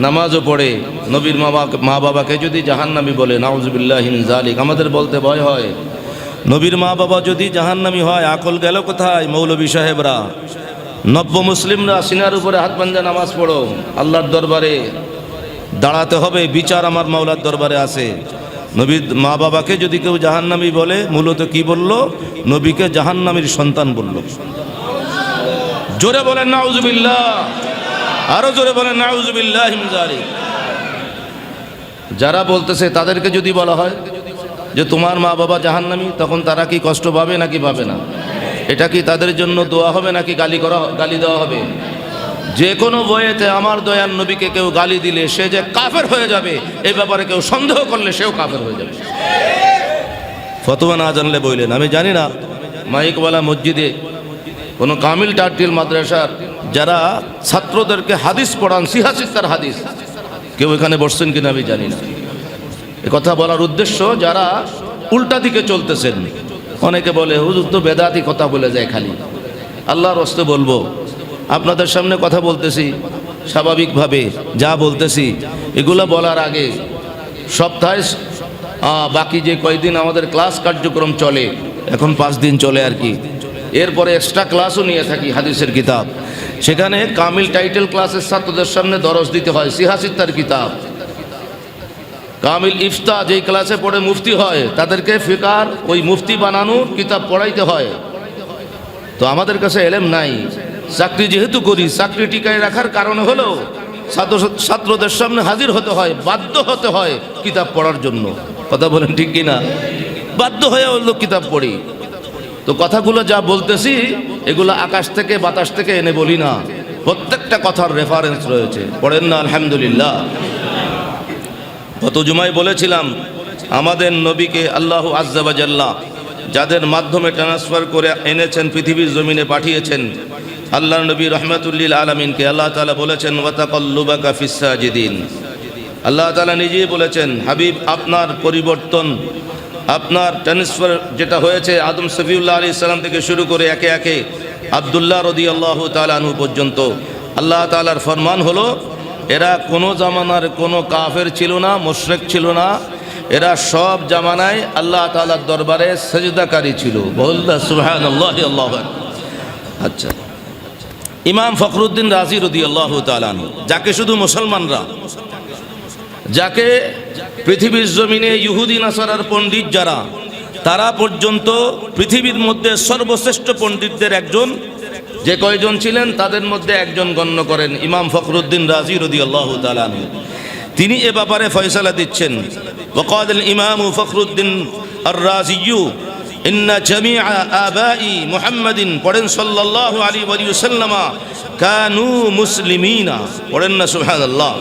নামাজও পড়ে নবীর মা বাবাকে যদি জাহান্নামী বলে, নাউযুবিল্লাহি মিন যালিক, আমাদের বলতে ভয় হয়। নবীর মা বাবা যদি জাহান্নামী হয়, আকল গেল কোথায়? মৌলভী সাহেবরা, নব্য মুসলিমরা সিনার উপরে হাত বাঁধা নামাজ পড়ো, আল্লাহর দরবারে দাঁড়াতে হবে, বিচার আমার মাওলার দরবারে আছে। নবীর মা বাবাকে যদি কেউ জাহান্নামী বলে, মূলত কি বলল? নবীকে জাহান্নামীর সন্তান বলল। জোরে বলেন নাউযুবিল্লাহ, আরো জোরে বলেন নাউযুবিল্লাহি মিন যালিক। যারা বলতেছে তাদেরকে যদি বলা হয় যে তোমার মা বাবা জাহান্নামী, তখন তারা কি কষ্ট পাবে নাকি পাবে না? এটা কি তাদের জন্য দোয়া হবে নাকি গালি দেওয়া হবে? যে কোনো বইয়েতে আমার দয়ার নবীকে কেউ গালি দিলে সে যে কাফের হয়ে যাবে, এই ব্যাপারে কেউ সন্দেহ করলে সেও কাফের হয়ে যাবে। ফতোয়া না জানলে বললেন, আমি জানি না মাইকওয়ালা মসজিদে কোনো কামিল টাটিল মাদ্রাসার যারা ছাত্রদেরকে হাদিস পড়ান, সিহাসিস্তার হাদিস, কেউ এখানে বসছেন কিনা আমি জানি না। এ কথা বলার উদ্দেশ্য, যারা উল্টা দিকে চলতেছেন, অনেকে বলে হুজুর তো বেদাতি কথা বলে যায় খালি। আল্লাহর রাস্তে বলবো, আপনাদের সামনে কথা বলতেছি স্বাভাবিকভাবে, যা বলতেছি এগুলো বলার আগে সপ্তাহে বাকি যে কয়েকদিন আমাদের ক্লাস কার্যক্রম চলে, এখন 5 দিন চলে আর কি, এরপরে এক্সট্রা ক্লাসও নিয়ে থাকি হাদিসের কিতাব। সেখানে কামিল টাইটেল ক্লাসের ছাত্রদের সামনে দরস দিতে হয় সিহাসিত্তার কিতাব। কামিল ইফতা যেই ক্লাসে পড়ে মুফতি হয়, তাদেরকে ফিকার ওই মুফতি বানানো কিতাব পড়াইতে হয়। তো আমাদের কাছে এলেম নাই, চাকরি যেহেতু করি, চাকরি টিকায় রাখার কারণে হলো ছাত্রদের সামনে হাজির হতে হয়, বাধ্য হতে হয় কিতাব পড়ার জন্য। কথা বলেন ঠিক কিনা? বাধ্য হয়ে হলো কিতাব পড়ি। তো কথাগুলো যা বলতেছি এগুলো আকাশ থেকে বাতাস থেকে এনে বলি না, প্রত্যেকটা কথার রেফারেন্স রয়েছে। পড়েন না আলহামদুলিল্লাহ। গত জুমায় বলেছিলাম, আমাদের নবীকে আল্লাহ আজ্জা ওয়া জাল্লা যাদের মাধ্যমে ট্রান্সফার করে এনেছেন, পৃথিবীর জমিনে পাঠিয়েছেন, আল্লাহর নবী রহমাতুল লিল আলামিনকে আল্লাহ তাআলা বলেছেন ওয়া তাকাল্লুবাকা ফিস সাজিদিন। আল্লাহ তাআলা নিজেই বলেছেন, হাবিব আপনার পরিবর্তন, আপনার ট্রান্সফার যেটা হয়েছে আদম সফিউল্লাহ আলাইহিস সালাম থেকে শুরু করে একে একে আব্দুল্লাহ রাদিয়াল্লাহু তাআলা আনহু পর্যন্ত, আল্লাহ তাআলার ফরমান হলো এরা কোনো জামানার কোনো কাফের ছিল না, মুশরিক ছিল না, এরা সব জামানায় আল্লাহ তাআলার দরবারে সেজদাকারী ছিল। বললা সুবহানাল্লাহি আল্লাহু আকবার। আচ্ছা, ইমাম ফখরুদ্দিন রাজি রাদিয়াল্লাহু তাআলা আনহু, যাকে শুধু মুসলমানরা, যাকে পৃথিবীর জমিনে ইহুদি নাসারার পণ্ডিত যারা, তারা পর্যন্ত পৃথিবীর মধ্যে সর্বশ্রেষ্ঠ পণ্ডিতদের একজন, যে কয়জন ছিলেন তাদের মধ্যে একজন গণ্য করেন ইমাম ফখরুদ্দিন রাজি রাদিয়াল্লাহু তাআলা আনহু। তিনি এ ব্যাপারে ফয়সালা দিচ্ছেন। ওয়াকাল আল ইমাম ফখরুদ্দিন আর রাজিয়্যু ইন্না জামিআ আবাই মুহাম্মাদিন, পড়েন সাল্লাল্লাহু আলাইহি ওয়া সাল্লাম, কানু মুসলিমিনা, পড়েন না সুবহানাল্লাহ।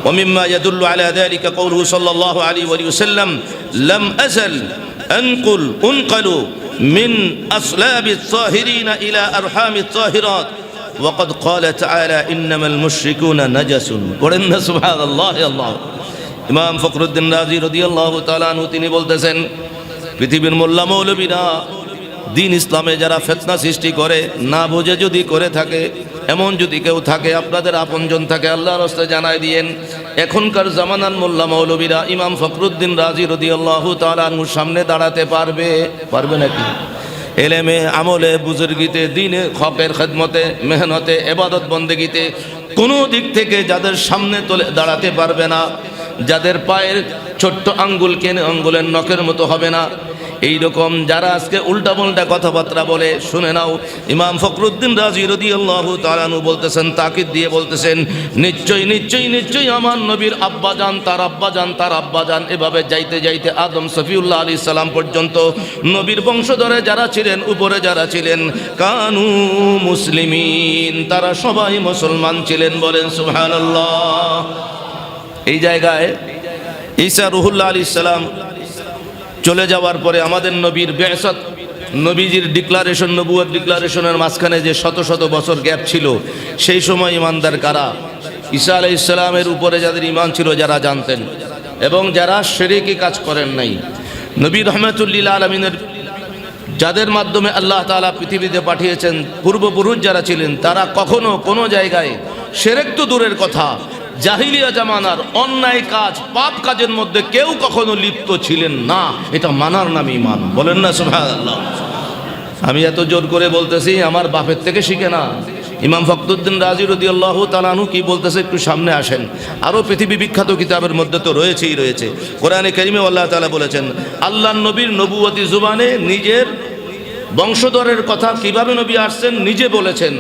ومما يدل على ذلك قوله صلى الله عليه وسلم لم أزل أنقل من أصلاب الطاهرين إلى أرحام الطاهرات وقد قال تعالى إنما المشركون نجس. قلنا سبحان الله الله. ইমাম ফখরুদ্দিন রাজি রাদিয়াল্লাহু তাআলা আনহু তিনি বলতেছেন, পৃথিবীর মোল্লা মৌলবীরা দিন ইসলামে যারা ফিতনা সৃষ্টি করে, না বুঝে যদি করে থাকে, এমন যদি কেউ থাকে, আপনাদের আপনজন থাকে, আল্লাহর রাস্তায় জানাই দিয়েন, এখনকার জামানার মোল্লা মৌলবীরা ইমাম ফখরুদ্দিন রাজি রাদিয়াল্লাহু তাআলা আনহুর সামনে দাঁড়াতে পারবে নাকি? এলেমে, আমলে, বুজুর্গিতে, দিনে, হকের খেদমতে, মেহনতে, ইবাদত বন্দেগিতে কোনো দিক থেকে যাদের সামনে দাঁড়াতে পারবে না, যাদের পায়ের ছোট্ট আঙ্গুল কেনে আঙ্গুলের নখের মতো হবে না, এই রকম যারা আজকে উল্টা পাল্টা কথাবার্তা বলে, শুনে নাও, ইমাম ফখরুদ্দিন রাজি রাদিয়াল্লাহু তাআলা আনহু বলতেছেন, তাকিদ দিয়ে বলতেছেন, নিশ্চয়ই নিশ্চয়ই নিশ্চয়ই আমার নবীর আব্বাজান, তার আব্বাজান, তার আব্বাজান, এভাবে যাইতে যাইতে আদম সফিউল্লাহ আলাইহিস সালাম পর্যন্ত নবীর বংশধরে যারা ছিলেন, উপরে যারা ছিলেন, কানু মুসলিমিন, তারা সবাই মুসলমান ছিলেন। বলেন সুবহানাল্লাহ। এই জায়গায় ঈসা রুহুল্লাহ আলাইহিস সালাম চলে যাওয়ার পরে আমাদের নবীর বিআসাত, নবীজির ডিক্লারেশন, নবুয়ত ডিক্লারেশনের মাঝখানে যে শত শত বছর গ্যাপ ছিল, সেই সময় ইমানদার কারা? ঈসা আলাইহিস সালামের উপরে যাদের ইমান ছিল, যারা জানতেন এবং যারা শিরকি কাজ করেন নাই, নবী রাহমাতুল লিল আলামিনের যাদের মাধ্যমে আল্লাহ তাআলা পৃথিবীতে পাঠিয়েছেন, পূর্বপুরুষ যারা ছিলেন, তারা কখনো কোনো জায়গায় শিরক তো দূরের কথা, জাহিলিয়া জামানার অন্যায় কাজ পাপ কাজের মধ্যে কেউ কখনো লিপ্ত ছিলেন না, এটা মানার নাম ঈমান। বলেন না সুবহানাল্লাহ। আমি এত জোর করে বলতেছি, আমার বাপের থেকে শিখে না। ইমাম ফখরুদ্দিন রাজি রাদিয়াল্লাহু তাআলা আনহু কি বলতেছে একটু সামনে আসেন। আরও পৃথিবী বিখ্যাত কিতাবের মধ্যে তো রয়েছে। কোরআনে কারিমে আল্লাহ তাআলা বলেছেন, আল্লাহর নবীর নবুয়তি জুবানে নিজের বংশধরের কথা কিভাবে নবী আসছেন নিজে বলেছেন।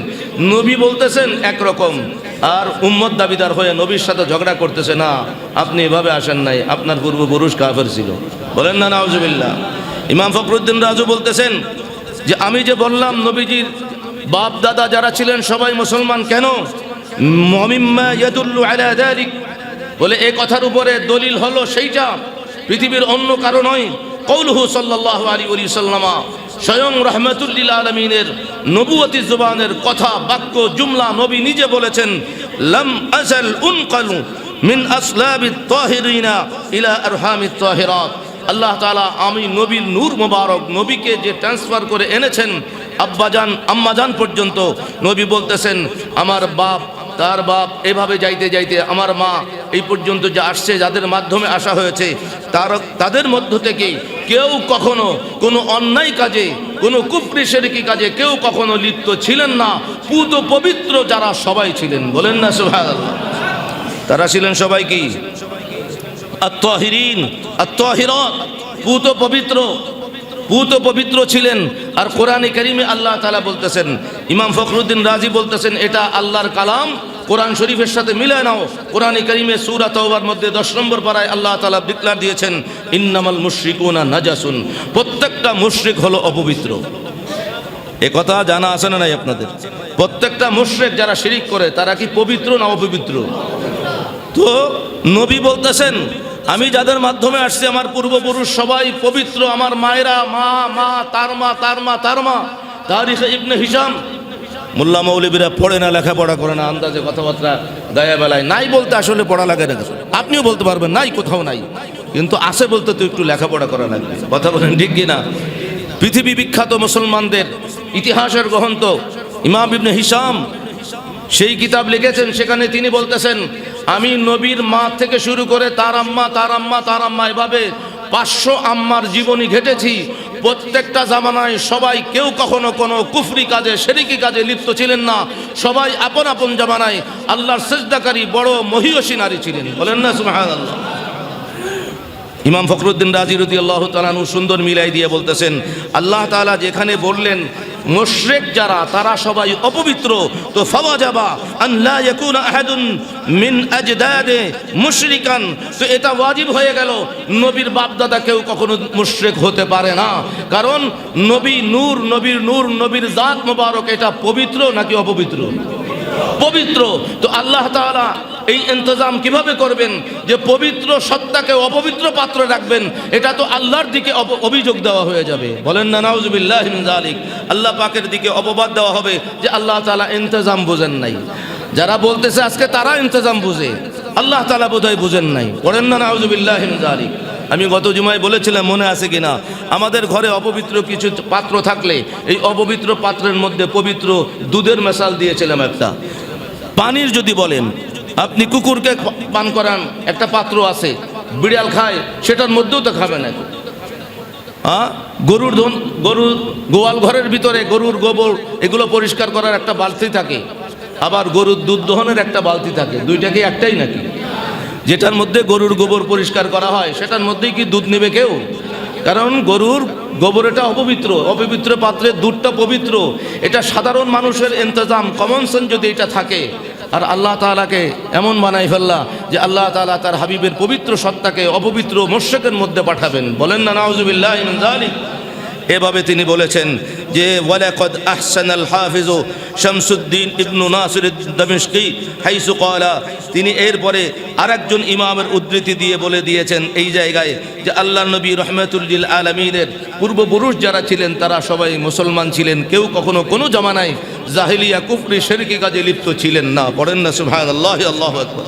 নবী বলতেছেন একরকম, আর উম্মত দাবিদার হয়ে নবীর সাথে ঝগড়া করতেছে, না আপনি এভাবে আসেন নাই, আপনার পূর্বপুরুষ কাফের ছিল। বলেন না নাউজুবিল্লাহ। ইমাম ফখরুদ্দিন রাজু বলতেছেন যে আমি যে বললাম নবীজির বাপ দাদা যারা ছিলেন সবাই মুসলমান, কেন? মিম্মা ইয়াদুল্লু আলা যালিক, বলে এই কথার উপরে দলিল হলো সেইটা, পৃথিবীর অন্য কারো নয়। কওলুহু সাল্লাল্লাহু আলাইহি ওয়া সাল্লাম, স্বয়ং রাহমাতুল লিল আলামিনের নবুয়তি জবানের কথা, বাক্য, জুমলা নবী নিজে বলেছেন, লাম আযাল উনকালু মিন আসলাবিত তাহিরিনা ইলা আরহামিত তাহিরাত। আল্লাহ তাআলা আমি নবীর নূর মোবারক নবীকে যে ট্রান্সফার করে এনেছেন আব্বাজান আম্মাজান পর্যন্ত, নবী বলতেছেন আমার বাপ, তার বাপ, এভাবে যাইতে যাইতে আমার মা এই পর্যন্ত যে আসছে, যাদের মাধ্যমে আসা হয়েছে, তাদের মধ্য থেকে কেউ কখনো কোনো অন্যায় কাজে, কোনো কুফরি শিরকি কাজে কেউ কখনো লিপ্ত ছিলেন না। পুত পবিত্র যারা সবাই ছিলেন। বলেন না সুবহানাল্লাহ। তারা ছিলেন সবাই কি? আত-তাহিরিন আত-তাহিরাত, পুত পবিত্র ছিলেন। আর কোরআনে কারিমে আল্লাহ তাআলা বলতেছেন, ইমাম ফখরুদ্দিন রাজি বলতেছেন এটা আল্লাহর কালাম, কোরআন শরীফের সাথে মিলায় নাও। কোরআনে কারিমে সূরা তাওবার মধ্যে 10 নম্বর পারায় আল্লাহ তাআলা ডিক্লার দিয়েছেন, ইন্নামাল মুশরিকুনা নাজাসুন, প্রত্যেকটা মুশরিক হলো অপবিত্র। এ কথা জানা আছে না নাই আপনাদের? প্রত্যেকটা মুশরিক যারা শিরিক করে তারা কি পবিত্র না অপবিত্র? তো নবী বলতেছেন আমি যাদের মাধ্যমে আসছি আমার পূর্বপুরুষ সবাই পবিত্র, আমার মায়েরা, মা তার মা। তারিখে ইবনে হিশাম, মোল্লা মৌলবীরা পড়ে না, লেখাপড়া করে না, আন্দাজে কথাবার্তা গায়ে বেলায় নাই বলতে আসলে পড়া লাগে না। আপনিও বলতে পারবেন নাই, কোথাও নাই, কিন্তু আছে বলতে তো একটু লেখাপড়া করা লাগবে। কথা বলেন ঠিক কিনা? পৃথিবী বিখ্যাত মুসলমানদের ইতিহাসের গ্রন্থ ইমাম ইবনে হিশাম সেই কিতাব লিখেছেন, সেখানে তিনি বলতেছেন আমি নবীর মা থেকে শুরু করে তার আম্মা এভাবে 500 আম্মার জীবনী ঘেটেছি। প্রত্যেকটা জামানায় সবাই কেউ কখনো কোনো কুফরি কাজে, শিরকি কাজে লিপ্ত ছিলেন না। সবাই আপন আপন জামানায় আল্লাহর সিজদাকারী বড় মহিয়সী নারী ছিলেন। বলেন না সুবহানাল্লাহ। ইমাম ফখরুদ্দিন রাজি রাদিয়াল্লাহু তাআলা আনহু সুন্দর মিলাই দিয়ে বলতেছেন, আল্লাহ তাআলা যেখানে বললেন মুশরিক যারা তারা সবাই অপবিত্র, তো ফাওয়াজাবা আন লা ইয়াকুনা আহাদুন মিন আজদাদে মুশরিকান, তো এটা ওয়াজিব হয়ে গেল নবীর বাপ দাদা কেউ কখনো মুশরিক হতে পারে না। কারণ নবীর নূর নবীর জাত মোবারক এটা পবিত্র নাকি অপবিত্র? পবিত্র। তো আল্লাহ তাআলা এই ইন্তজাম কিভাবে করবেন যে পবিত্র সত্তাকে অপবিত্র পাত্রে রাখবেন? এটা তো আল্লাহর দিকে অভিযোগ দেওয়া হয়ে যাবে। বলেন না নাউজুবিল্লাহি মিন যালিক। আল্লাহ পাকের দিকে অপবাদ দেওয়া হবে যে আল্লাহ তাআলা ইন্তজাম বুঝেন নাই। যারা বলতেছে আজকে তারা ইন্তজাম বুঝে, আল্লাহ তাআলা বোধহয় বুঝেন নাই। বলেন না নাউজুবিল্লাহি মিন যালিক। আমি গত জুমায় বলেছিলাম, মনে আছে কিনা, আমাদের ঘরে অপবিত্র কিছু পাত্র থাকলে এই অপবিত্র পাত্রের মধ্যে পবিত্র দুধের মেশাল দিয়েছিলাম একটা। পানির যদি বলেন, আপনি কুকুরকে পান করান, একটা পাত্র আছে, বিড়াল খায়, সেটার মধ্যেও তো খাবে না। গরুর গোয়াল ঘরের ভিতরে গরুর গোবর এগুলো পরিষ্কার করার একটা বালতি থাকে, আবার গরুর দুধ দহনের একটা বালতি থাকে। দুইটা কি একটাই নাকি? যেটার মধ্যে গরুর গোবর পরিষ্কার করা হয় সেটার মধ্যেই কি দুধ নেবে কেউ? কারণ গরুর গোবর এটা অপবিত্র পাত্রের দুধটা পবিত্র। এটা সাধারণ মানুষের ইন্তজাম, কমন সেন্স যদি এটা থাকে। আর আল্লাহ তাআলাকে এমন বানাই ফেললা যে আল্লাহ তাআলা তার হাবিবের পবিত্র সত্তাকে অপবিত্র মুশরিকের মধ্যে পাঠাবেন। বলেন না নাউজুবিল্লাহি মিন যালিক। এভাবে তিনি বলেছেন যে ওয়ালাকাদ আহসানাল হাফিজু শামসুদ্দিন ইবনু নাসির দামেশকি হাইসু ক্বালা, তিনি এরপরে আরেকজন ইমামের উদ্ধৃতি দিয়ে বলে দিয়েছেন এই জায়গায় যে আল্লাহর নবী রাহমাতুল লিল আলামিনের পূর্বপুরুষ যারা ছিলেন তারা সবাই মুসলমান ছিলেন, কেউ কখনো কোনো জামানায় জাহিলিয়া কুফরি শিরকি কাজে লিপ্ত ছিলেন না। পড়েন না সুবহানাল্লাহি, আল্লাহু আকবার।